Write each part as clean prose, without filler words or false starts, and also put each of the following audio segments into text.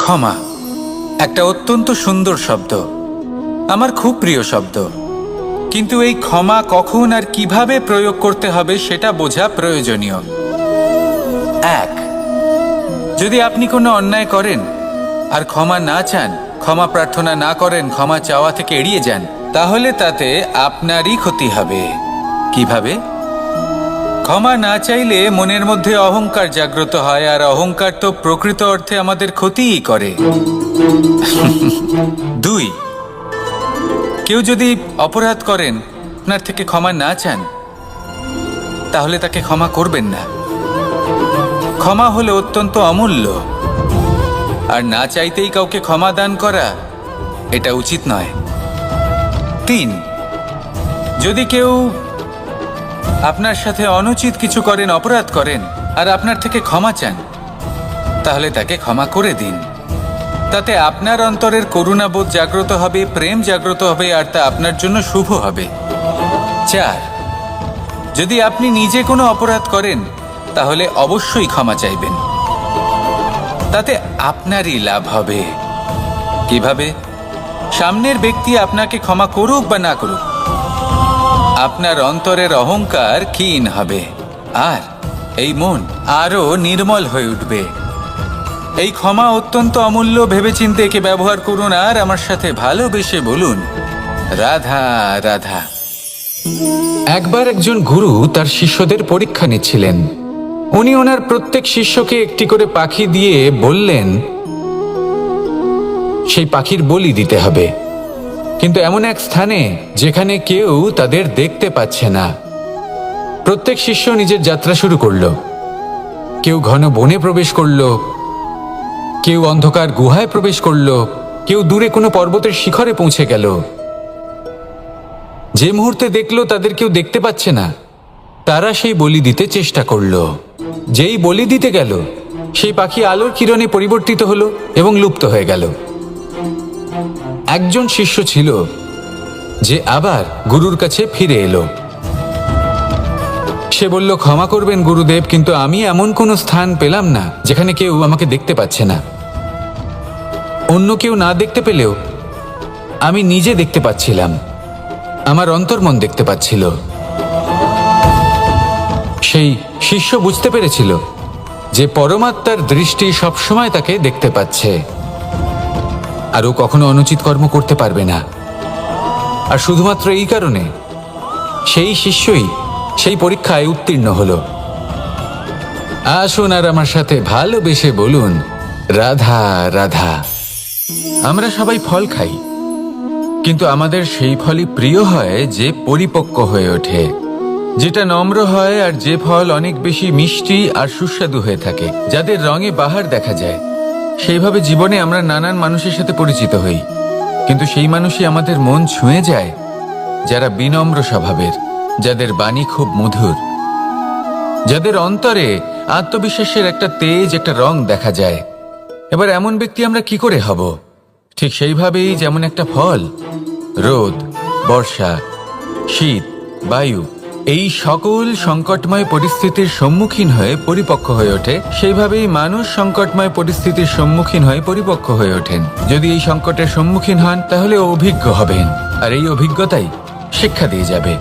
ক্ষমা একটা অত্যন্ত সুন্দর শব্দ, আমার খুব প্রিয় শব্দ। কিন্তু এই ক্ষমা কখন আর কিভাবে প্রয়োগ করতে হবে সেটা বোঝা প্রয়োজনীয়। এক, যদি আপনি কোনো অন্যায় করেন আর ক্ষমা না চান, ক্ষমা প্রার্থনা না করেন, ক্ষমা চাওয়া থেকে এড়িয়ে যান, তাহলে তাতে আপনারই ক্ষতি হবে। কিভাবে? ক্ষমা না চাইলে মনের মধ্যে অহংকার জাগ্রত হয়, আর অহংকার তো প্রকৃত অর্থে আমাদের ক্ষতিই করে। দুই, কেউ যদি অপরাধ করেন, আপনার থেকে ক্ষমা না চান, তাহলে তাকে ক্ষমা করবেন না। ক্ষমা হলো অত্যন্ত অমূল্য, আর না চাইতেই কাউকে ক্ষমা দান করা এটা উচিত নয়। তিন, যদি কেউ আপনার সাথে অনুচিত কিছু করেন, অপরাধ করেন, আর আপনার থেকে ক্ষমা চান, তাহলে তাকে ক্ষমা করে দিন। তাতে আপনার অন্তরের করুণাবোধ জাগ্রত হবে, প্রেম জাগ্রত হবে, আর তা আপনার জন্য শুভ হবে। চার, যদি আপনি নিজে কোনো অপরাধ করেন, তাহলে অবশ্যই ক্ষমা চাইবেন। তাতে আপনারই লাভ হবে। কিভাবে? সামনের ব্যক্তি আপনাকে ক্ষমা করুক বা না করুক, আপনার অন্তরের অহংকার ক্ষীণ হবে, আর এই মন আরো নির্মল হয়ে উঠবে। এই ক্ষমা অত্যন্ত অমূল্য, ভেবেচিন্তে একে ব্যবহার করুন, আর আমার সাথে ভালোবেসে বলুন, রাধা রাধা। একবার একজন গুরু তার শিষ্যদের পরীক্ষা নিচ্ছিলেন। উনি ওনার প্রত্যেক শিষ্যকে একটি করে পাখি দিয়ে বললেন সেই পাখির বলি দিতে হবে, কিন্তু এমন এক স্থানে যেখানে কেউ তাদের দেখতে পাচ্ছে না। প্রত্যেক শিষ্য নিজের যাত্রা শুরু করলো। কেউ ঘন বনে প্রবেশ করলো, কেউ অন্ধকার গুহায় প্রবেশ করলো, কেউ দূরে কোনো পর্বতের শিখরে পৌঁছে গেল। যে মুহূর্তে দেখলো তাদের কেউ দেখতে পাচ্ছে না, তারা সেই বলি দিতে চেষ্টা করলো। যেই বলি দিতে গেল, সেই পাখি আলোর কিরণে পরিবর্তিত হলো এবং লুপ্ত হয়ে গেল। একজন শিষ্য ছিল যে আবার গুরুর কাছে ফিরে এলো। সে বলল, ক্ষমা করবেন গুরুদেব, কিন্তু আমি এমন কোনো স্থান পেলাম না যেখানে কেউ আমাকে দেখতে পাচ্ছে না। অন্য কেউ না দেখতে পেলেও আমি নিজে দেখতে পাচ্ছিলাম, আমার অন্তর্মন দেখতে পাচ্ছিল। সেই শিষ্য বুঝতে পেরেছিল যে পরমাত্মার দৃষ্টি সবসময় তাকে দেখতে পাচ্ছে, আর ও কখনো অনুচিত কর্ম করতে পারবে না। আর শুধুমাত্র এই কারণে সেই শিষ্যই সেই পরীক্ষায় উত্তীর্ণ হলো। আসুন আর আমার সাথে ভালোবেসে বলুন, রাধা রাধা। আমরা সবাই ফল খাই, কিন্তু আমাদের সেই ফলই প্রিয় হয় যে পরিপক্ক হয়ে ওঠে, যেটা নম্র হয়, আর যে ফল অনেক বেশি মিষ্টি আর সুস্বাদু হয়ে থাকে, যাদের রঙে বাহার দেখা যায়। সেইভাবে জীবনে আমরা নানান মানুষের সাথে পরিচিত হই, কিন্তু সেই মানুষই আমাদের মন ছুঁয়ে যায় যারা বিনম্র স্বভাবের, যাদের বাণী খুব মধুর, যাদের অন্তরে আত্মবিশ্বাসের একটা তেজ, একটা রং দেখা যায়। এবার এমন ব্যক্তি আমরা কি করে হব? ঠিক সেইভাবেই যেমন একটা ফল রোদ, বর্ষা, শীত, বায়ু এই সকল সংকটময় পরিস্থিতির সম্মুখীন হয়ে পরিপক্ক হয়ে ওঠে, সেইভাবেই মানুষ সংকটময় পরিস্থিতির সম্মুখীন হয়ে পরিপক্ক হয়ে ওঠেন। যদি এই সংকটের সম্মুখীন হন, তাহলে অভিজ্ঞ হবেন, আর এই অভিজ্ঞতাই শিক্ষা দিয়ে যাবে।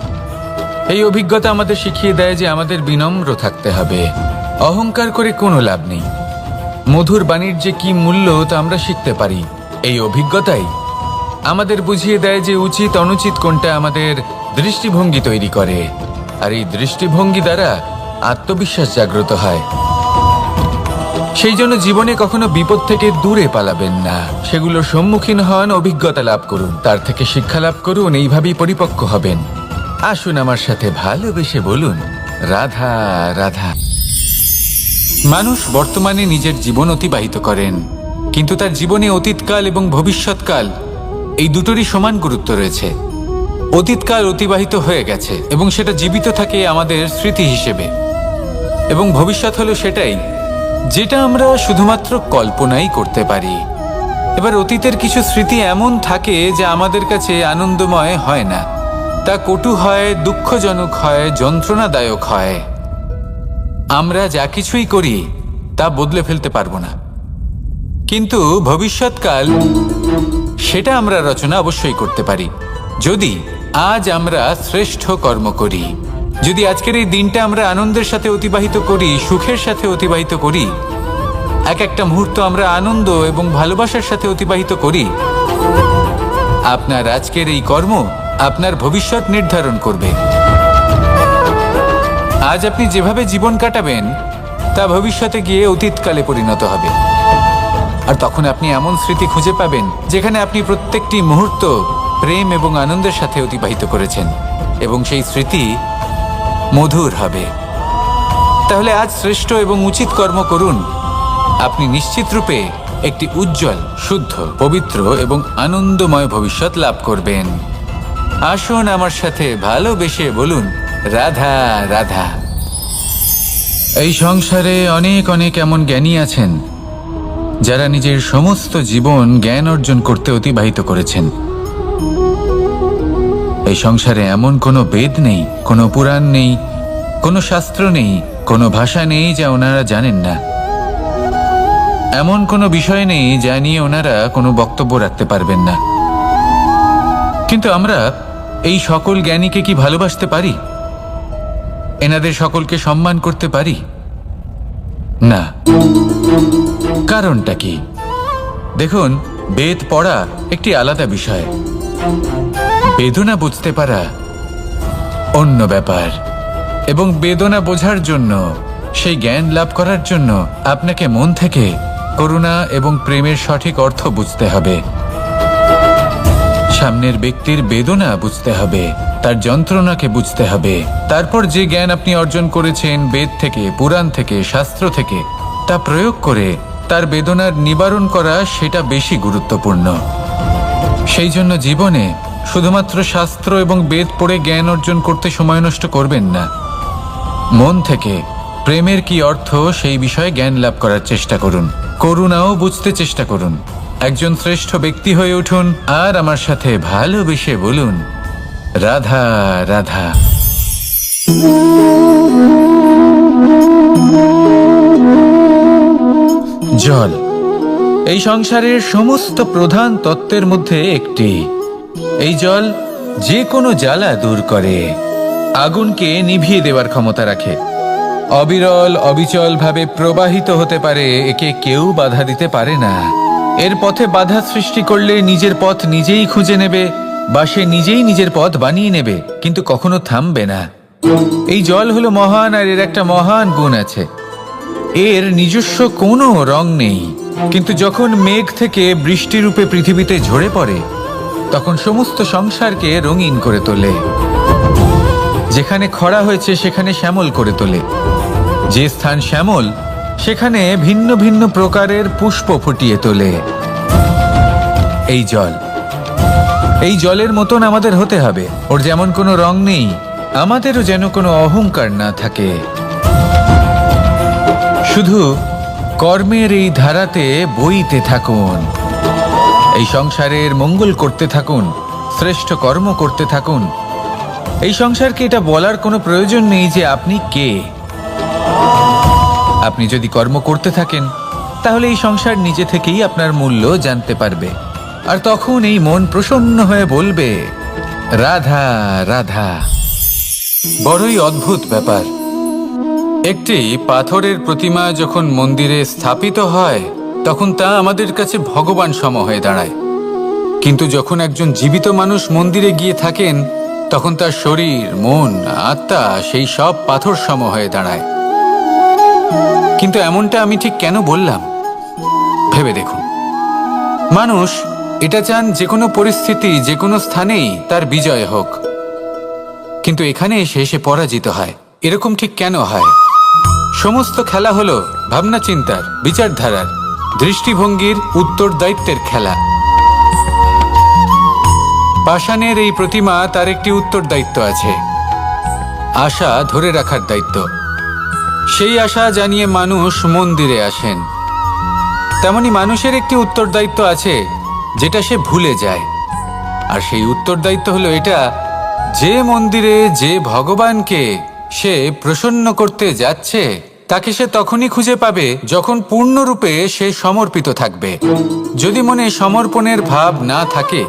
এই অভিজ্ঞতা আমাদের শিখিয়ে দেয় যে আমাদের বিনম্র থাকতে হবে। অহংকার করে কোনো লাভ নেই। মধুর বাণীর যে কি মূল্য তা আমরা শিখতে পারি। এই অভিজ্ঞতাই আমাদের বুঝিয়ে দেয় যে উচিত অনুচিত কোনটা, আমাদের দৃষ্টিভঙ্গি তৈরি করে, আর এই দৃষ্টিভঙ্গি দ্বারা আত্মবিশ্বাস জাগ্রত হয়। সেই জন্য জীবনে কখনো বিপদ থেকে দূরে পালাবেন না, সেগুলোর সম্মুখীন হন, অভিজ্ঞতা লাভ করুন, তার থেকে শিক্ষা লাভ করুন, এইভাবেই পরিপক্ক হবেন। আসুন আমার সাথে ভালোবেসে বলুন, রাধা রাধা। মানুষ বর্তমানে নিজের জীবন অতিবাহিত করেন, কিন্তু তার জীবনে অতীতকাল এবং ভবিষ্যৎকাল এই দুটোরই সমান গুরুত্ব রয়েছে। অতীতকাল অতিবাহিত হয়ে গেছে এবং সেটা জীবিত থাকে আমাদের স্মৃতি হিসেবে, এবং ভবিষ্যৎ হলো সেটাই যেটা আমরা শুধুমাত্র কল্পনাই করতে পারি। এবার অতীতের কিছু স্মৃতি এমন থাকে যা আমাদের কাছে আনন্দময় হয় না, তা কটু হয়, দুঃখজনক হয়, যন্ত্রণাদায়ক হয়। আমরা যা কিছুই করি তা বদলে ফেলতে পারবো না, কিন্তু ভবিষ্যৎকাল সেটা আমরা রচনা অবশ্যই করতে পারি যদি আজ আমরা শ্রেষ্ঠ কর্ম করি। যদি আজকের এই দিনটা আমরা আনন্দের সাথে অতিবাহিত করি, সুখের সাথে অতিবাহিত করি, এক একটা মুহূর্ত আমরা আনন্দ এবং ভালোবাসার সাথে অতিবাহিত করি, আপনার আজকের এই কর্ম আপনার ভবিষ্যৎ নির্ধারণ করবে। আজ আপনি যেভাবে জীবন কাটাবেন তা ভবিষ্যতে গিয়ে অতীতকালে পরিণত হবে। আর তখন আপনি এমন স্মৃতি খুঁজে পাবেন যেখানে আপনি প্রত্যেকটি মুহূর্ত প্রেম এবং আনন্দের সাথে অতিবাহিত করেছেন, এবং সেই স্মৃতি মধুর হবে। তাহলে আজ শ্রেষ্ঠ এবং উচিত কর্ম করুন। আপনি নিশ্চিত রূপে একটি উজ্জ্বল, শুদ্ধ, পবিত্র এবং আনন্দময় ভবিষ্যৎ লাভ করবেন। আসুন আমার সাথে ভালোবেসে বলুন, রাধা রাধা। এই সংসারে অনেক অনেক এমন জ্ঞানী আছেন যারা নিজের সমস্ত জীবন জ্ঞান অর্জন করতে অতিবাহিত করেছেন। এই সংসারে এমন কোনো বেদ নেই, কোনো পুরাণ নেই, কোনো শাস্ত্র নেই, কোনো ভাষা নেই যা ওনারা জানেন না। এমন কোনো বিষয় নেই যা নিয়ে ওনারা কোনো বক্তব্য রাখতে পারবেন না। কিন্তু আমরা এই সকল জ্ঞানীকে কি ভালোবাসতে পারি? এনাদের সকলকে সম্মান করতে পারি না। কারণটা কি? দেখুন, বেদ পড়া একটি আলাদা বিষয়, বেদনা বুঝতে পারা অন্য ব্যাপার। এবং বেদনা বোঝার জন্য, সেই জ্ঞান লাভ করার জন্য আপনাকে মন থেকে করুণা এবং প্রেমের সঠিক অর্থ বুঝতে হবে। সামনের ব্যক্তির বেদনা বুঝতে হবে, তার যন্ত্রণাকে বুঝতে হবে। তারপর যে জ্ঞান আপনি অর্জন করেছেন বেদ থেকে, পুরাণ থেকে, শাস্ত্র থেকে, তা প্রয়োগ করে তার বেদনার নিবারণ করা, সেটা বেশি গুরুত্বপূর্ণ। সেই জন্য জীবনে শুধুমাত্র শাস্ত্র এবং বেদ পড়ে জ্ঞান অর্জন করতে সময় নষ্ট করবেন না। মন থেকে প্রেমের কি অর্থ সেই বিষয়ে জ্ঞান লাভ করার চেষ্টা করুন। করুণাও বুঝতে চেষ্টা করুন। একজন শ্রেষ্ঠ ব্যক্তি হয়ে উঠুন আর আমার সাথে ভালোবেসে বলুন, রাধা রাধা। জল এই সংসারের সমস্ত প্রধান তত্ত্বের মধ্যে একটি। এই জল যে কোনো জ্বালা দূর করে, আগুনকে নিভিয়ে দেওয়ার ক্ষমতা রাখে, অবিরল অবিচল ভাবে প্রবাহিত হতে পারে, একে কেউ বাধা দিতে পারে না। এর পথে বাধা সৃষ্টি করলে নিজের পথ নিজেই খুঁজে নেবে, বা সে নিজেই নিজের পথ বানিয়ে নেবে, কিন্তু কখনো থামবে না। এই জল হলো মহান, আর এর একটা মহান গুণ আছে, এর নিজস্ব কোনো রং নেই। কিন্তু যখন মেঘ থেকে বৃষ্টি রূপে পৃথিবীতে ঝরে পড়ে, তখন সমস্ত সংসারকে রঙিন করে তোলে। যেখানে খরা হয়েছে সেখানে শ্যামল করে তোলে, যে স্থান শ্যামল সেখানে ভিন্ন ভিন্ন প্রকারের পুষ্প ফুটিয়ে তোলে। এই জল, এই জলের মতন আমাদের হতে হবে। ওর যেমন কোনো রং নেই, আমাদেরও যেন কোনো অহংকার না থাকে। শুধু কর্মের এই ধারাতে বইতে থাকুন, এই সংসারের মঙ্গল করতে থাকুন, শ্রেষ্ঠ কর্ম করতে থাকুন। এই সংসারকে এটা বলার কোনো প্রয়োজন নেই যে আপনি কে। আপনি যদি কর্ম করতে থাকেন তাহলে এই সংসার নিজে থেকেই আপনার মূল্য জানতে পারবে, আর তখন এই মন প্রসন্ন হয়ে বলবে, রাধা রাধা। বড়ই অদ্ভুত ব্যাপার, একটি পাথরের প্রতিমা যখন মন্দিরে স্থাপিত হয় তখন তা আমাদের কাছে ভগবান সম হয়ে দাঁড়ায়। কিন্তু যখন একজন জীবিত মানুষ মন্দিরে গিয়ে থাকেন তখন তার শরীর, মন, আত্মা সেই সব পাথর সম হয়ে দাঁড়ায়। কিন্তু এমনটা আমি ঠিক কেন বললাম ভেবে দেখুন। মানুষ এটা চান যে কোনো পরিস্থিতি, যে কোনো স্থানেই তার বিজয় হোক, কিন্তু এখানে এসে সে পরাজিত হয়। এরকম ঠিক কেন হয়? সমস্ত খেলা হলো ভাবনা চিন্তার, বিচারধারার, দৃষ্টিভঙ্গির, উত্তরদায়িত্বের খেলা। পাষাণের এই প্রতিমা, তার একটি উত্তরদায়িত্ব আছে, আশা ধরে রাখার দায়িত্ব। সেই আশা জানিয়ে মানুষ মন্দিরে আসেন। তেমনি মানুষের একটি উত্তরদায়িত্ব আছে যেটা সে ভুলে যায়, আর সেই উত্তরদায়িত্ব হলো এটা, যে মন্দিরে যে ভগবানকে সে প্রসন্ন করতে যাচ্ছে তাকে সে তখনই খুঁজে পাবে যখন পূর্ণরূপে সে সমর্পিত থাকবে। যদি মনে সমর্পণের ভাব না থাকে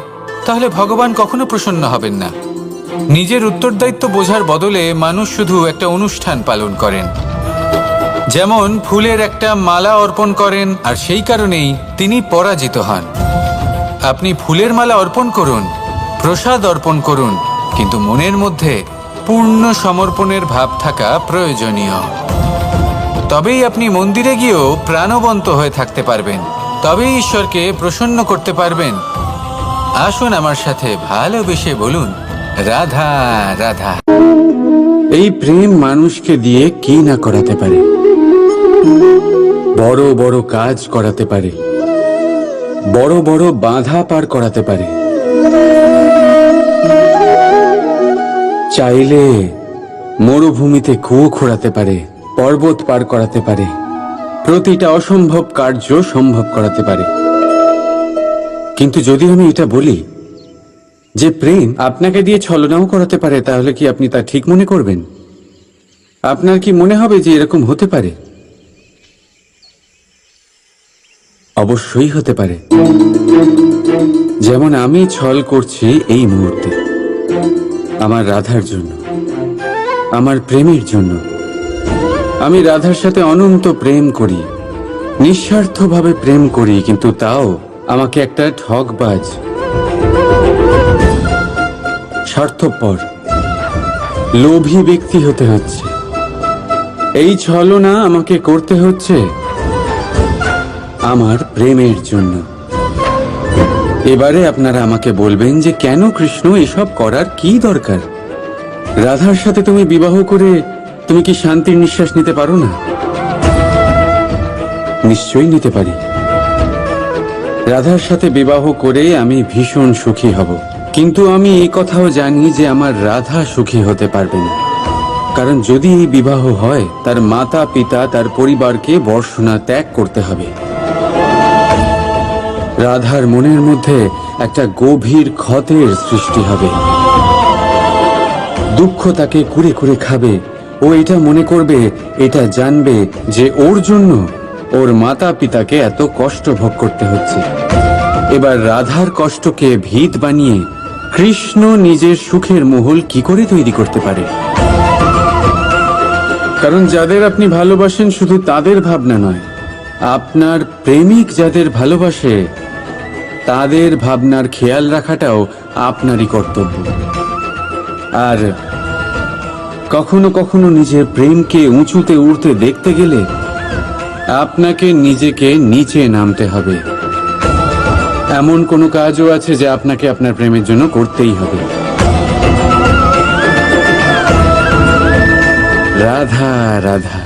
তাহলে ভগবান কখনো প্রসন্ন হবেন না। নিজের উত্তরদায়িত্ব বোঝার বদলে মানুষ শুধু একটা অনুষ্ঠান পালন করেন। যেমন ফুলের একটা মালা অর্পণ করেন আর সেই কারণেই তিনি পরাজিত হন। আপনি ফুলের মালা অর্পণ করুন, প্রসাদ অর্পণ করুন, কিন্তু মনের মধ্যে পূর্ণ সমর্পণের ভাব থাকা প্রয়োজনীয়। তবেই আপনি মন্দিরে গিয়েও প্রাণবন্ত হয়ে থাকতে পারবেন, তবেই ঈশ্বরকে প্রসন্ন করতে পারবেন। আসুন আমার সাথে ভালোবেসে বলুন, রাধা রাধা। এই প্রেম মানুষকে দিয়ে কি না করাতে পারে, বড় বড় কাজ করাতে পারে, বড় বড় বাধা পার করাতে পারে। চাইলে মরুভূমিতে কুয়ো খোঁড়াতে পারে, পর্বত পার করাতে পারে, প্রতিটা অসম্ভব কার্য সম্ভব করাতে পারে। কিন্তু যদি আমি এটা বলি যে প্রেম আপনাকে দিয়ে ছলনাও করাতে পারে, তাহলে কি আপনি তা ঠিক মনে করবেন? আপনার কি মনে হবে যে এরকম হতে পারে? অবশ্যই হতে পারে। যেমন আমি ছল করছি এই মুহূর্তে আমার রাধার জন্য, আমার প্রেমের জন্য। আমি রাধার সাথে অনন্ত প্রেম করি, নিঃস্বার্থভাবে প্রেম করি, কিন্তু তাও আমাকে একটা ঠকবাজ, স্বার্থপর, লোভী ব্যক্তি হতে হচ্ছে। এই ছলনা আমাকে করতে হচ্ছে আমার প্রেমের জন্য। এবারে আপনারা আমাকে বলবেন যে কেন কৃষ্ণ এসব করার কি দরকার? রাধার সাথে তুমি বিবাহ করে তুমি কি শান্তির নিঃশ্বাস নিতে পারো না? নিশ্চয়ই নিতে পারি। রাধার সাথে বিবাহ করে আমি ভীষণ সুখী হব, কিন্তু আমি এই কথাও জানি যে আমার রাধা সুখী হতে পারবে না। কারণ যদি এই বিবাহ হয়, তার মাতা পিতা, তার পরিবারকে বর্ষণা ত্যাগ করতে হবে। রাধার মনের মধ্যে একটা গভীর ক্ষতের সৃষ্টি হবে। দুঃখ তাকে কুরে কুরে খাবে। ও এটা মনে করবে, এটা জানবে যে ওর জন্য ওর মাতা পিতাকে এত কষ্ট ভোগ করতে হচ্ছে। এবার রাধার কষ্টকে ভিত বানিয়ে কৃষ্ণ নিজের সুখের মহল কি করে তৈরি করতে পারে? কারণ যাদের আপনি ভালোবাসেন শুধু তাদের ভাবনা নয়, আপনার প্রেমিক যাদের ভালোবাসে তাদের ভাবনার খেয়াল রাখাটাও আপনারই কর্তব্য। আর কখনো কখনো নিজের প্রেমকে উঁচুতে উঠতে দেখতে গেলে আপনাকে নিজেকে নিচে নামতে হবে। এমন কোনো কাজও আছে যা আপনাকে আপনার প্রেমের জন্য করতেই হবে। রাধা রাধা।